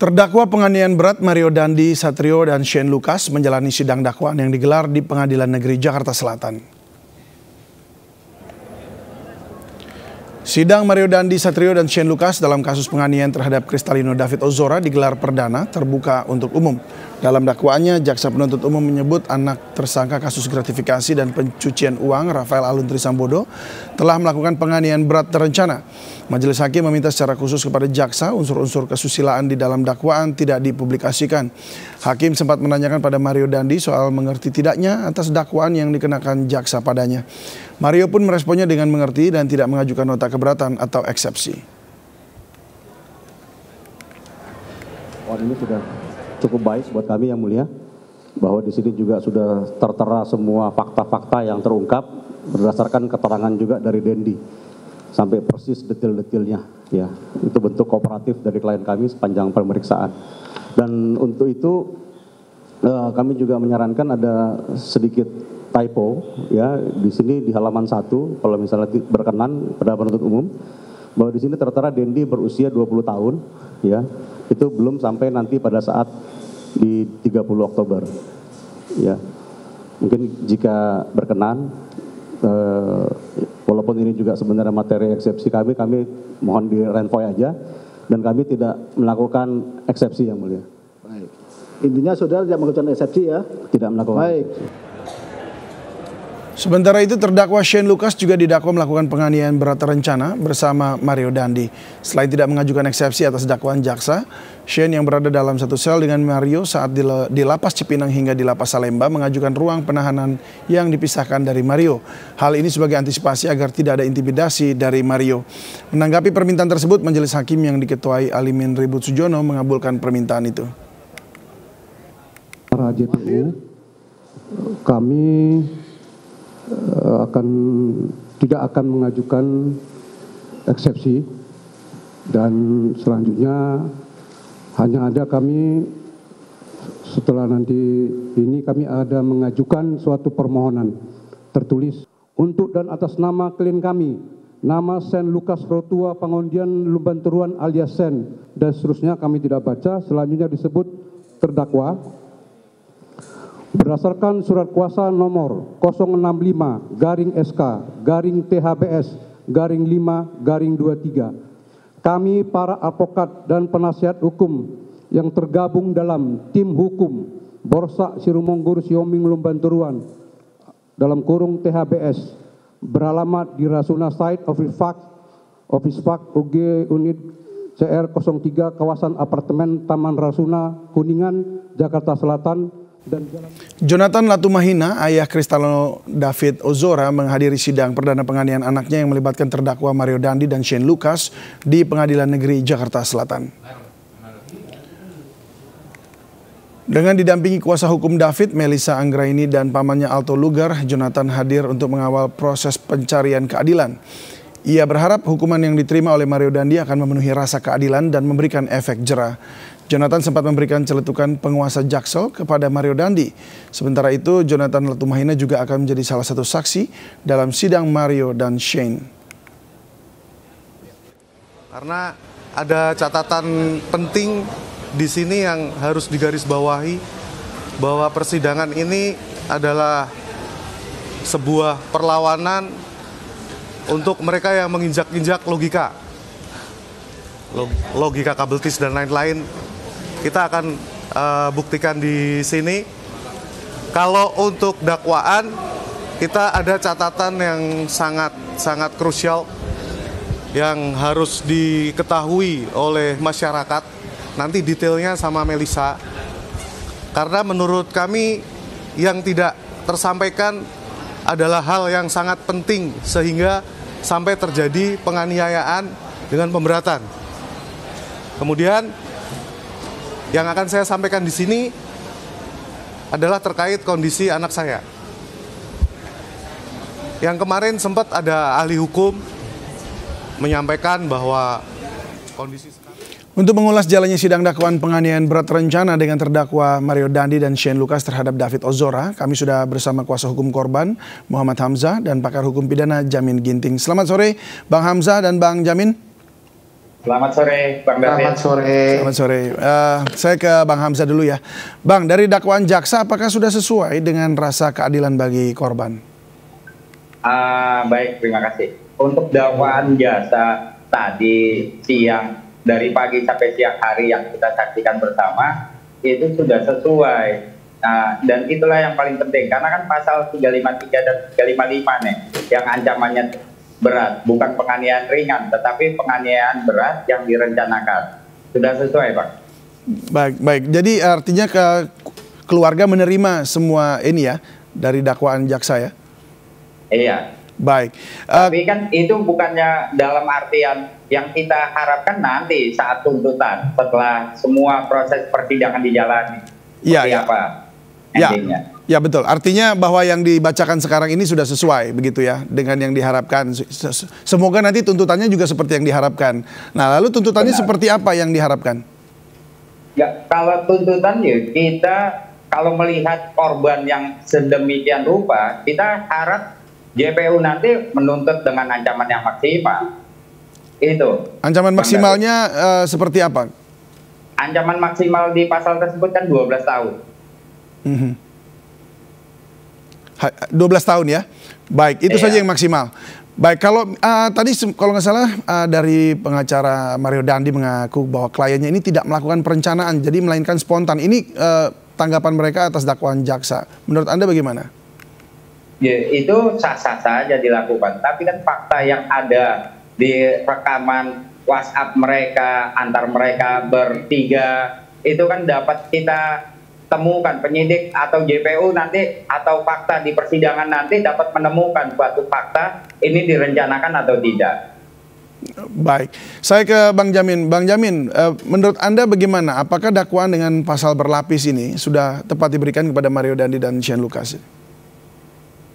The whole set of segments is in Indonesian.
Terdakwa penganiayaan berat Mario Dandi Satrio dan Shane Lucas menjalani sidang dakwaan yang digelar di Pengadilan Negeri Jakarta Selatan. Sidang Mario Dandi Satrio dan Shane Lucas dalam kasus penganiayaan terhadap Kristalino David Ozora digelar perdana terbuka untuk umum. Dalam dakwaannya, jaksa penuntut umum menyebut anak tersangka kasus gratifikasi dan pencucian uang Rafael Alun Trisambodo telah melakukan penganiayaan berat terencana. Majelis hakim meminta secara khusus kepada jaksa unsur-unsur kesusilaan di dalam dakwaan tidak dipublikasikan. Hakim sempat menanyakan pada Mario Dandi soal mengerti tidaknya atas dakwaan yang dikenakan jaksa padanya. Mario pun meresponnya dengan mengerti dan tidak mengajukan nota keberatan atau eksepsi. Ini sudah cukup baik buat kami yang mulia, bahwa di sini juga sudah tertera semua fakta-fakta yang terungkap berdasarkan keterangan juga dari Dendi sampai persis detail-detailnya, ya. Itu bentuk kooperatif dari klien kami sepanjang pemeriksaan. Dan untuk itu kami juga menyarankan ada sedikit typo, ya, di sini di halaman 1 kalau misalnya berkenan pada penuntut umum, bahwa di sini tertera Dendi berusia 20 tahun, ya. Itu belum sampai nanti pada saat di 30 Oktober. Ya. Mungkin jika berkenan, walaupun ini juga sebenarnya materi eksepsi kami mohon di-renvoy aja, dan kami tidak melakukan eksepsi yang mulia. Baik. Intinya saudara tidak melakukan eksepsi, ya? Tidak melakukan. Baik. Eksepsi. Sementara itu terdakwa Shane Lucas juga didakwa melakukan penganiayaan berat terencana bersama Mario Dandi. Selain tidak mengajukan eksepsi atas dakwaan jaksa, Shane yang berada dalam satu sel dengan Mario saat di Lapas Cipinang hingga di Lapas Salemba mengajukan ruang penahanan yang dipisahkan dari Mario. Hal ini sebagai antisipasi agar tidak ada intimidasi dari Mario. Menanggapi permintaan tersebut, majelis hakim yang diketuai Alimin Ribut Sujono mengabulkan permintaan itu. Para JPU, kami tidak akan mengajukan eksepsi, dan selanjutnya hanya ada kami setelah nanti ini kami ada mengajukan suatu permohonan tertulis untuk dan atas nama klien kami, nama Shane Lucas Rotua Pangondian Lumbanturuan alias Sen, dan seterusnya kami tidak baca. Selanjutnya disebut terdakwa berdasarkan surat kuasa nomor 065-SK-THBS-5-23, kami para advokat dan penasihat hukum yang tergabung dalam tim hukum Borsa Sirumonggur Sioming Lumbanturuan dalam kurung THBS beralamat di Rasuna Site Office Park UG Unit CR03 kawasan apartemen Taman Rasuna Kuningan Jakarta Selatan. Jonathan Latumahina, ayah Kristalino David Ozora, menghadiri sidang perdana penganiayaan anaknya yang melibatkan terdakwa Mario Dandi dan Shane Lucas di Pengadilan Negeri Jakarta Selatan. Dengan didampingi kuasa hukum David, Melissa Anggraini dan pamannya Alto Lugar, Jonathan hadir untuk mengawal proses pencarian keadilan. Ia berharap hukuman yang diterima oleh Mario Dandi akan memenuhi rasa keadilan dan memberikan efek jera. Jonathan sempat memberikan celetukan penguasa Jaksel kepada Mario Dandi. Sementara itu, Jonathan Latumahina juga akan menjadi salah satu saksi dalam sidang Mario dan Shane. Karena ada catatan penting di sini yang harus digarisbawahi, bahwa persidangan ini adalah sebuah perlawanan untuk mereka yang menginjak-injak logika kabeltis dan lain-lain. Kita akan buktikan di sini. Kalau untuk dakwaan, kita ada catatan yang sangat krusial yang harus diketahui oleh masyarakat. Nanti detailnya sama Melissa. Karena menurut kami yang tidak tersampaikan adalah hal yang sangat penting sehingga sampai terjadi penganiayaan dengan pemberatan. Kemudian yang akan saya sampaikan di sini adalah terkait kondisi anak saya. Yang kemarin sempat ada ahli hukum menyampaikan bahwa kondisi Untuk mengulas jalannya sidang dakwaan penganiayaan berat terencana dengan terdakwa Mario Dandi dan Shane Lucas terhadap David Ozora, kami sudah bersama kuasa hukum korban Muhammad Hamzah dan pakar hukum pidana Jamin Ginting. Selamat sore Bang Hamzah dan Bang Jamin. Selamat sore, Bang David. Selamat sore. Selamat sore. Saya ke Bang Hamzah dulu ya. Bang, dari dakwaan jaksa apakah sudah sesuai dengan rasa keadilan bagi korban? Baik, terima kasih. Untuk dakwaan jaksa tadi siang, dari pagi sampai siang hari yang kita saksikan bersama, itu sudah sesuai. Dan itulah yang paling penting, karena kan pasal 353 dan 355 nih, yang ancamannya berat, bukan penganiayaan ringan, tetapi penganiayaan berat yang direncanakan. Sudah sesuai, Pak. Baik. Jadi artinya keluarga menerima semua ini ya dari dakwaan jaksa ya? Iya. Baik. Tapi kan itu bukannya dalam artian yang kita harapkan nanti saat tuntutan, setelah semua proses persidangan dijalani. Iya. Apa endingnya? Ya betul. Artinya bahwa yang dibacakan sekarang ini sudah sesuai begitu ya dengan yang diharapkan. Semoga nanti tuntutannya juga seperti yang diharapkan. Nah, lalu tuntutannya seperti apa yang diharapkan? Ya, kalau tuntutan ya kita kalau melihat korban yang sedemikian rupa, kita harap JPU nanti menuntut dengan ancaman yang maksimal. Itu. Ancaman maksimalnya seperti apa? Ancaman maksimal di pasal tersebut kan 12 tahun. 12 tahun ya. Baik, itu saja yang maksimal. Baik, kalau tadi kalau nggak salah dari pengacara Mario Dandi mengaku bahwa kliennya ini tidak melakukan perencanaan, jadi melainkan spontan. Ini tanggapan mereka atas dakwaan jaksa. Menurut Anda bagaimana? Ya, itu sah-sah saja dilakukan. Tapi kan fakta yang ada di rekaman WhatsApp mereka, antar mereka bertiga, itu kan dapat kita temukan, penyidik atau JPU nanti atau fakta di persidangan nanti dapat menemukan suatu fakta ini direncanakan atau tidak. Baik, saya ke Bang Jamin. Bang Jamin, menurut Anda bagaimana? Apakah dakwaan dengan pasal berlapis ini sudah tepat diberikan kepada Mario Dandi dan Shane Lucas?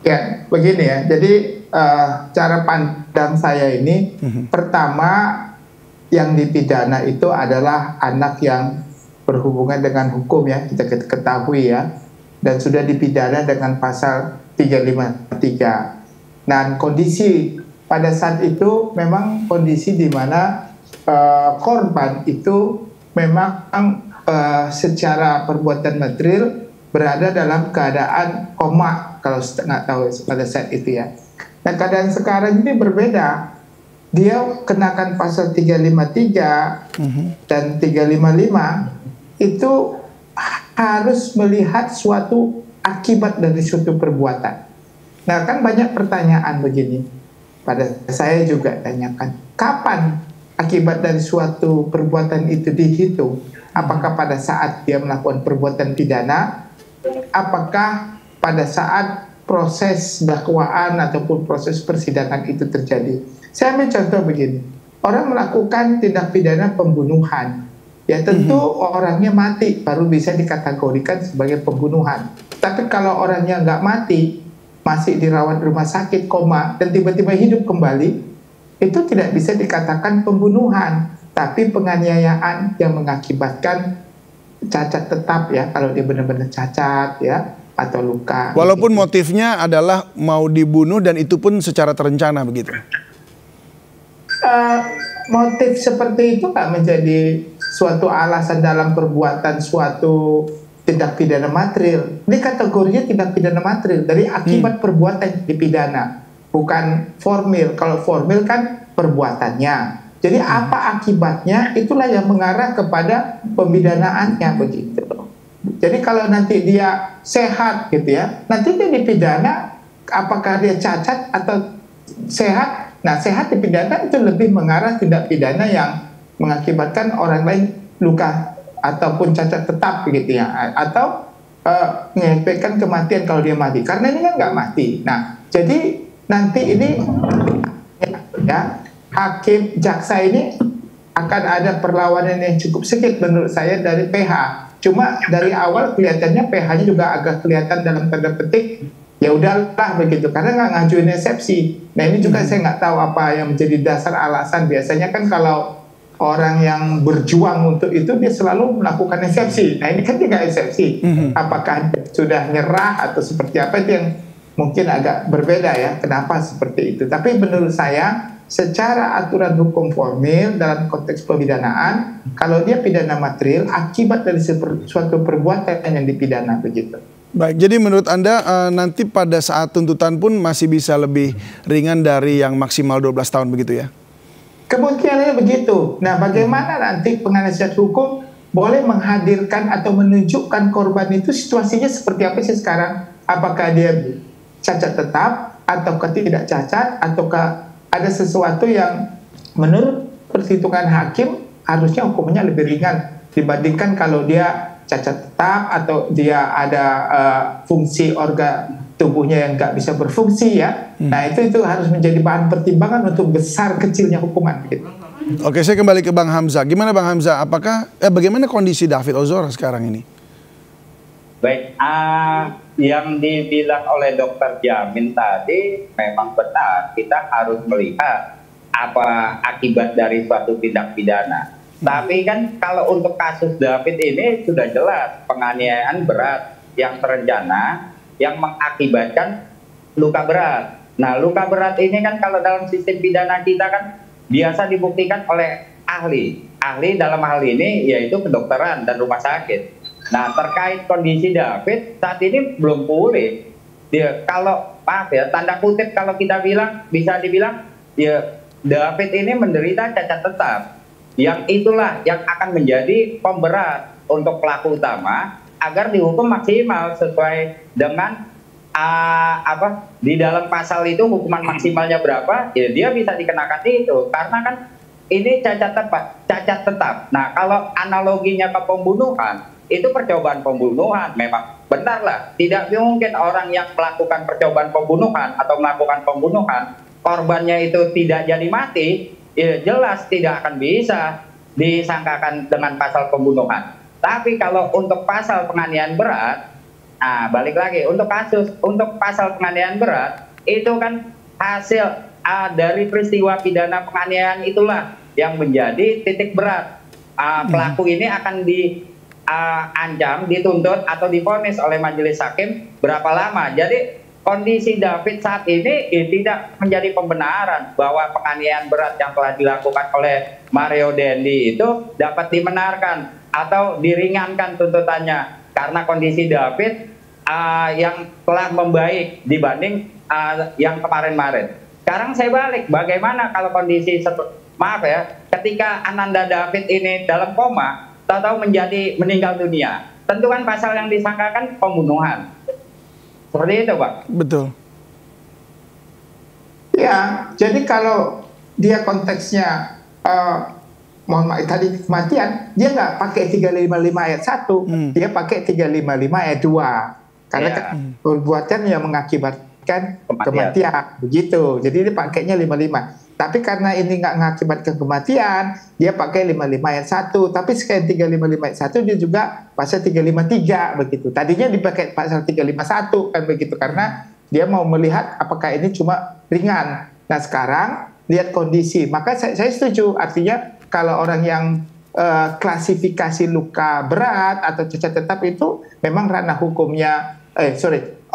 Ya, begini ya. Jadi cara pandang saya ini, pertama yang dipidana itu adalah anak yang berhubungan dengan hukum ya, kita ketahui ya, dan sudah dipidana dengan pasal 353. Dan kondisi pada saat itu memang kondisi di mana korban itu memang secara perbuatan material berada dalam keadaan koma, kalau nggak tahu pada saat itu ya. Nah, keadaan sekarang ini berbeda. Dia kenakan pasal 353 dan 355 itu harus melihat suatu akibat dari suatu perbuatan. Nah, kan banyak pertanyaan begini. Pada saya juga tanyakan, kapan akibat dari suatu perbuatan itu dihitung? Apakah pada saat dia melakukan perbuatan pidana? Apakah pada saat proses dakwaan ataupun proses persidangan itu terjadi? Saya ambil contoh begini. Orang melakukan tindak pidana pembunuhan. Ya tentu orangnya mati baru bisa dikategorikan sebagai pembunuhan. Tapi kalau orangnya nggak mati, masih dirawat rumah sakit, koma, dan tiba-tiba hidup kembali, itu tidak bisa dikatakan pembunuhan, tapi penganiayaan yang mengakibatkan cacat tetap ya, kalau dia benar-benar cacat ya, atau luka. Walaupun gitu. motifnya adalah mau dibunuh dan itu pun secara terencana begitu. Motif seperti itu nggak menjadi suatu alasan dalam perbuatan suatu tindak pidana material. Ini kategorinya tindak pidana material dari akibat perbuatan dipidana, bukan formil. Kalau formil kan perbuatannya. Jadi apa akibatnya itulah yang mengarah kepada pembidanaannya begitu. Jadi kalau nanti dia sehat gitu ya, nanti dia dipidana apakah dia cacat atau sehat. Nah, sehat dipidana itu lebih mengarah tindak pidana yang mengakibatkan orang lain luka ataupun cacat tetap begitu ya, atau mengakibatkan kematian kalau dia mati. Karena ini kan nggak mati. Nah, jadi nanti ini ya hakim jaksa ini akan ada perlawanan yang cukup sedikit menurut saya dari PH. Cuma dari awal kelihatannya PH-nya juga agak kelihatan dalam tanda petik ya udahlah begitu, karena nggak ngajuin eksepsi. Nah ini juga saya nggak tahu apa yang menjadi dasar alasan. Biasanya kan kalau orang yang berjuang untuk itu dia selalu melakukan eksepsi. Nah ini kan tidak eksepsi. Apakah sudah nyerah atau seperti apa, itu yang mungkin agak berbeda ya. Kenapa seperti itu? Tapi menurut saya secara aturan hukum formil dalam konteks pemidanaan, kalau dia pidana material akibat dari suatu perbuatan yang dipidana begitu. Baik, jadi menurut Anda nanti pada saat tuntutan pun masih bisa lebih ringan dari yang maksimal 12 tahun begitu ya? Kemungkinannya begitu. Nah, bagaimana nanti penasihat hukum boleh menghadirkan atau menunjukkan korban itu situasinya seperti apa sih sekarang? Apakah dia cacat tetap, ataukah tidak cacat, ataukah ada sesuatu yang menurut perhitungan hakim harusnya hukumnya lebih ringan dibandingkan kalau dia cacat tetap atau dia ada fungsi organ tubuhnya yang nggak bisa berfungsi ya. Nah itu harus menjadi bahan pertimbangan untuk besar kecilnya hukuman gitu. Oke, saya kembali ke Bang Hamzah. Gimana Bang Hamzah? Bagaimana kondisi David Ozora sekarang ini? Baik, yang dibilang oleh Dokter Jamin tadi memang benar. Kita harus melihat apa akibat dari suatu tindak pidana. Tapi kan kalau untuk kasus David ini sudah jelas penganiayaan berat yang terencana yang mengakibatkan luka berat. Nah, luka berat ini kan kalau dalam sistem pidana kita kan biasa dibuktikan oleh ahli. Ahli dalam hal ini yaitu kedokteran dan rumah sakit. Nah, terkait kondisi David saat ini belum pulih. Dia kalau maaf ya, tanda kutip kalau kita bilang bisa dibilang ya David ini menderita cacat tetap. Yang itulah yang akan menjadi pemberat untuk pelaku utama agar dihukum maksimal sesuai dengan di dalam pasal itu hukuman maksimalnya berapa, ya dia bisa dikenakan itu karena kan ini cacat tetap. Nah, kalau analoginya ke pembunuhan, itu percobaan pembunuhan memang benar lah. Tidak mungkin orang yang melakukan percobaan pembunuhan atau melakukan pembunuhan, korbannya itu tidak jadi mati, ya jelas tidak akan bisa disangkakan dengan pasal pembunuhan. Tapi kalau untuk pasal penganiayaan berat, nah balik lagi untuk pasal penganiayaan berat itu kan hasil dari peristiwa pidana penganiayaan itulah yang menjadi titik berat. Pelaku ini akan diancam, dituntut atau divonis oleh majelis hakim berapa lama. Jadi kondisi David saat ini tidak menjadi pembenaran bahwa penganiayaan berat yang telah dilakukan oleh Mario Dendi itu dapat dibenarkan atau diringankan tuntutannya karena kondisi David yang telah membaik dibanding yang kemarin-kemarin. Sekarang saya balik, bagaimana kalau kondisi maaf ya, ketika Ananda David ini dalam koma, tahu-tahu meninggal dunia, tentu kan pasal yang disangkakan pembunuhan. Seperti itu, Pak. Betul. Ya, jadi kalau dia konteksnya mohon maaf tadi kematian, dia nggak pakai 355 ayat 1, dia pakai 355 ayat 2. Karena perbuatan yang mengakibatkan kematian. Begitu. Jadi dia pakainya 55. Tapi karena ini nggak mengakibatkan kematian, dia pakai 55 ayat 1. Tapi sekali 355 ayat 1 dia juga pasal 353 begitu. Tadinya dipakai pasal 351 kan begitu karena dia mau melihat apakah ini cuma ringan. Nah, sekarang lihat kondisi. Maka saya setuju, artinya kalau orang yang klasifikasi luka berat atau cacat tetap itu memang ranah hukumnya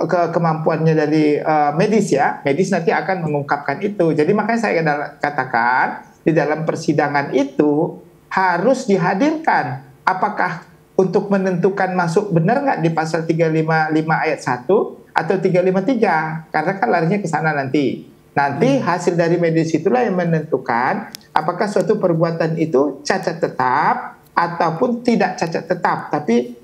kemampuannya dari medis ya. Medis nanti akan mengungkapkan itu. Jadi makanya saya katakan di dalam persidangan itu harus dihadirkan apakah untuk menentukan masuk benar nggak di pasal 355 ayat 1 atau 353 karena kan larinya ke sana nanti. Nanti hasil dari medis itulah yang menentukan apakah suatu perbuatan itu cacat tetap ataupun tidak cacat tetap, tapi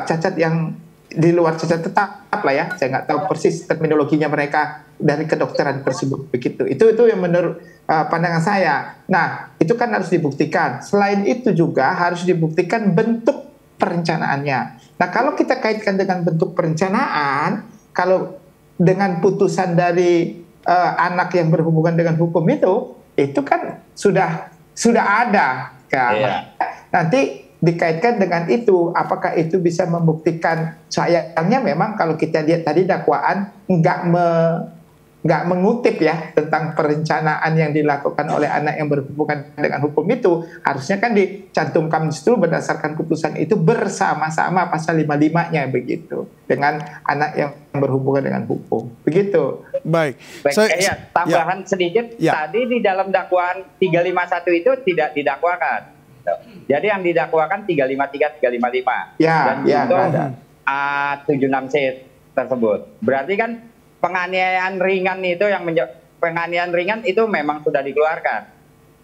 cacat yang di luar cacat tetap lah ya. Saya nggak tahu persis terminologinya mereka dari kedokteran tersebut begitu. Itu yang menurut pandangan saya. Nah, itu kan harus dibuktikan. Selain itu juga harus dibuktikan bentuk perencanaannya. Nah, kalau kita kaitkan dengan bentuk perencanaan, kalau dengan putusan dari anak yang berhubungan dengan hukum itu kan sudah ada kan. Nanti dikaitkan dengan itu, apakah itu bisa membuktikan? Sayangnya memang kalau kita lihat tadi dakwaan nggak nggak mengutip ya tentang perencanaan yang dilakukan oleh anak yang berhubungan dengan hukum itu, harusnya kan dicantumkan justru berdasarkan putusan itu bersama-sama pasal 55-nya begitu dengan anak yang berhubungan dengan hukum begitu. Baik. Ya, tambahan sedikit, tadi di dalam dakwaan 351 itu tidak didakwakan. Jadi yang didakwakan 353, 355 dan itu ada 76C tersebut. Berarti kan penganiayaan ringan itu penganiayaan ringan itu memang sudah dikeluarkan.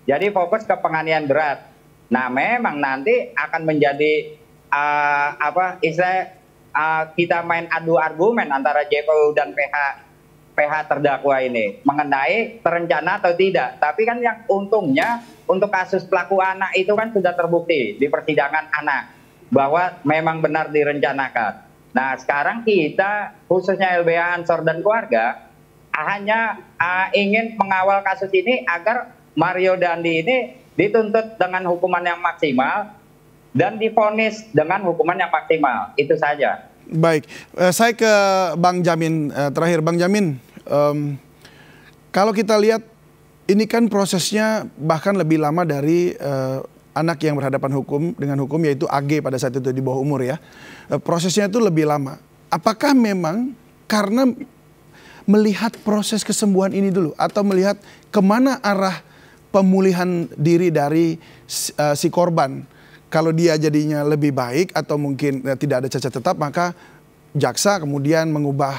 Jadi fokus ke penganiayaan berat. Nah, memang nanti akan menjadi kita main adu argumen antara JPU dan PH terdakwa ini mengenai terencana atau tidak. Tapi kan yang untungnya untuk kasus pelaku anak itu kan sudah terbukti di persidangan anak bahwa memang benar direncanakan. Nah, sekarang kita khususnya LBH Ansor dan keluarga hanya ingin mengawal kasus ini agar Mario Dandi ini dituntut dengan hukuman yang maksimal dan divonis dengan hukuman yang maksimal. Itu saja. Baik, saya ke Bang Jamin terakhir. Bang Jamin, kalau kita lihat ini kan prosesnya bahkan lebih lama dari anak yang berhadapan dengan hukum yaitu AG pada saat itu di bawah umur ya. Prosesnya itu lebih lama. Apakah memang karena melihat proses kesembuhan ini dulu atau melihat kemana arah pemulihan diri dari si korban? Kalau dia jadinya lebih baik atau mungkin tidak ada cacat tetap, maka jaksa kemudian mengubah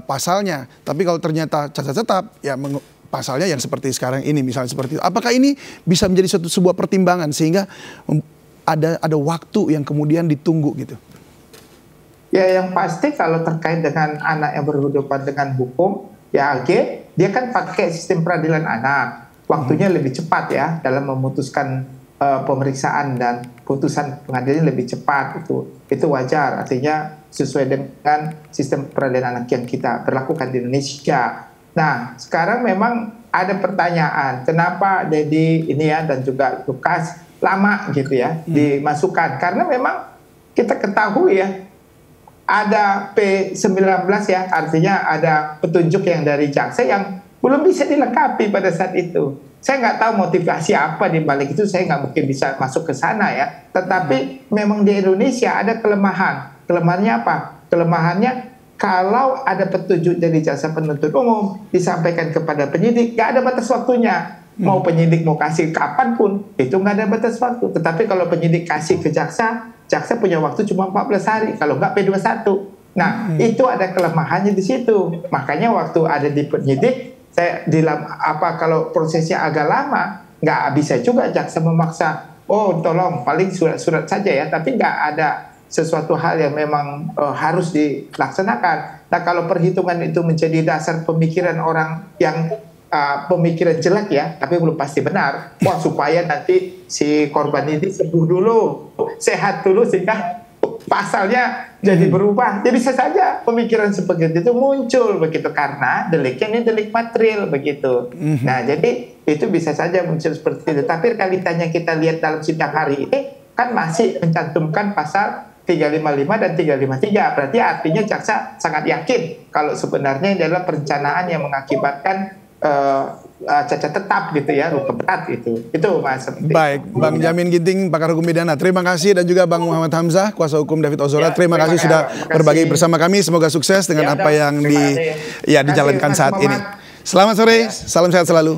pasalnya. Tapi kalau ternyata cacat tetap, ya pasalnya yang seperti sekarang ini misalnya seperti itu. Apakah ini bisa menjadi sebuah pertimbangan sehingga ada waktu yang kemudian ditunggu gitu? Ya, yang pasti kalau terkait dengan anak yang berhadapan dengan hukum, ya AG, dia kan pakai sistem peradilan anak. Waktunya lebih cepat ya dalam memutuskan pemeriksaan dan putusan pengadilan lebih cepat, itu wajar. Artinya sesuai dengan sistem peradilan anak yang kita berlakukan di Indonesia. Nah, sekarang memang ada pertanyaan, kenapa Dedi ini ya dan juga Lukas lama gitu ya dimasukkan? Karena memang kita ketahui ya ada P19 ya, artinya ada petunjuk yang dari jaksa yang belum bisa dilengkapi pada saat itu. Saya nggak tahu motivasi apa di balik itu, saya nggak mungkin bisa masuk ke sana ya. Tetapi memang di Indonesia ada kelemahan. Kelemahannya apa? Kelemahannya kalau ada petunjuk dari jaksa penuntut umum disampaikan kepada penyidik, nggak ada batas waktunya. Mau penyidik mau kasih kapanpun, itu nggak ada batas waktu. Tetapi kalau penyidik kasih ke jaksa, jaksa punya waktu cuma 14 hari, kalau nggak P21. Nah, itu ada kelemahannya di situ. Makanya waktu ada di penyidik, kalau prosesnya agak lama, nggak bisa juga jaksa memaksa, oh tolong paling surat-surat saja ya, tapi nggak ada sesuatu hal yang memang harus dilaksanakan. Nah, kalau perhitungan itu menjadi dasar pemikiran orang yang pemikiran jelek ya, tapi belum pasti benar. Wah, supaya nanti si korban ini sembuh dulu, sehat dulu sehingga pasalnya jadi berubah. Jadi bisa saja pemikiran seperti itu muncul begitu karena deliknya ini delik material begitu. Nah, jadi itu bisa saja muncul seperti itu. Tapi realitanya kita lihat dalam sidang hari ini kan masih mencantumkan pasal 355 dan 353. Berarti artinya jaksa sangat yakin kalau sebenarnya ini adalah perencanaan yang mengakibatkan cacat tetap gitu ya, hukum berat itu Mas. Baik, Bang Jamin Ginting, pakar hukum pidana, terima kasih, dan juga Bang Muhammad Hamzah, kuasa hukum David Ozora, terima kasih sudah berbagi bersama kami. Semoga sukses dengan apa yang dijalankan saat ini. Selamat sore, salam sehat selalu.